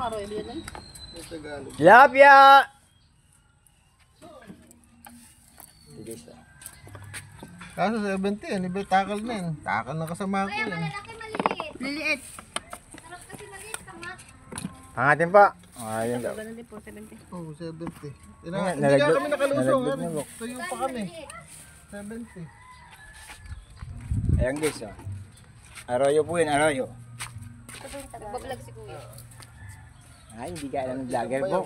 araw yan. Tilapia! Kaso 70 yan, iba takal na yan. Takal na kasama ko yan. Malalaki, maliliit. Liliit. Sarap kasi maliit kama. Pangatin pa. Ayun daw. Ganun din po, 70. Oo, 70. Hindi Nalaglag- ka kami nakalusong. nalaglag na, Tuyo pa kami. 70. Ayan guys, oh. Arroyo po yun, arroyo. Nagbablog si kuya. Ay, hindi ka alam ng vlogger po.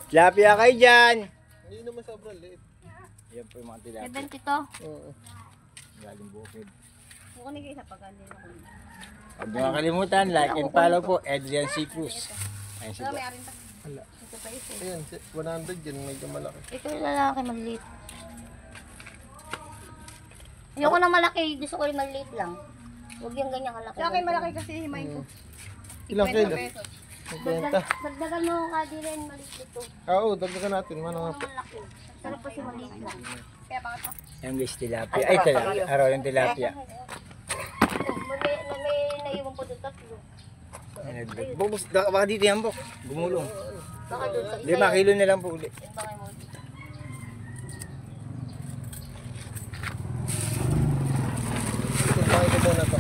Tilapia kayo dyan! Hindi naman sobrang liit. Ayan po yung mga tilapia. 70 to. Oo. Galing bukid. Mukha nag-isa pag hindi ako. Huwag niyo kakalimutan, like and follow po, Adrian C. Cruz. Ayun siya. May arin pa. Hala. Ito pa isa. Ayan, 100 yan. Medyo malaki. Ito yung lalaki, maliliit. Ayoko na malaki, gusto ko yung maliliit lang. Huwag yung ganyang kalaki. Sa akin malaki kasi himay ko. Ilang kilo? pesos. 50. Dagdagan mo ka din rin maliit ito. Oo, dagdagan natin. Ano nga po? Malaki. Sarap pa si maliit lang. Kaya bakit pa? Ayan guys, tilapia. Ay, tilapia. Arroyo yung tilapia. May naiwan po doon tatlo. Bukos, baka dito yan po. Gumulong. Baka doon sa isa. 5 kilo na lang po ulit. Baka mo. Kumain ko muna to.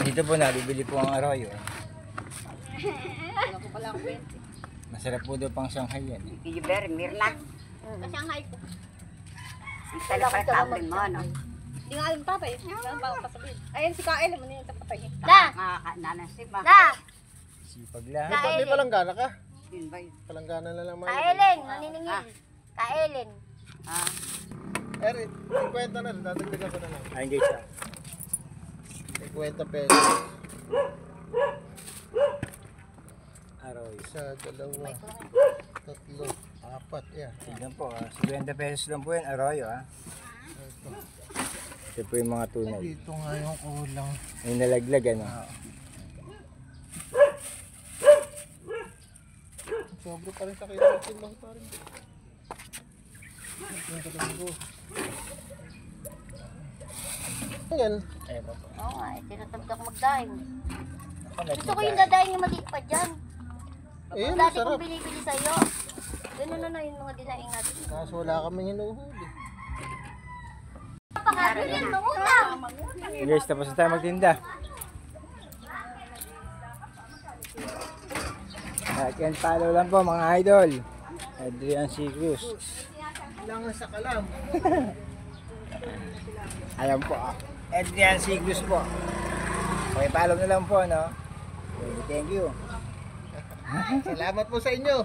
Dito po nabibili po ang arroyo. Wala ko pala ang 20. Masarap po daw pang Shanghai yan. Iber, Mirna. Kasi ang high ko. Isa lang para tablet mo, no? Hindi nga alam tatay. Ganun pa ako pasabihin. Ayun si Kael, ano yung tatay niya. Nanasip ba? Da! Sipag lang. May palanggana ka? Yun ba yun? Palanggana na lang mga. Kaelin, naniningil. Kaelin. Ah, Eric, 50 na rin. Dadagdagan ko na lang. Ayun guys, ah. 50 pesos. Arroyo. Isa, dalawa, tatlo, apat. Yeah. Tignan po, 50 pesos lang po yan, arroyo ah. Ito po yung mga tunay. Dito nga yung kulang. May nalaglag ano. Sobra pa rin sa kilo. Lang pa rin. Ayan. Ayan po po. Oo nga, tinatamad ako magdaing. Ako, Gusto ko yung dadaing yung maliit pa dyan. Ayun, Dati masarap. kong binibili sa'yo. Ganun na yung mga dinaing natin. Kaso wala kaming hinuhuli. Napakabilin, mangutang! Guys, tapos na tayo magtinda. Like and follow lang po mga idol. Adrian C. Cruz. Kailangan sa kalam. Ayan po ah. Adrian C. Cruz po. Okay, follow na lang po no. Thank you. Salamat po sa inyo.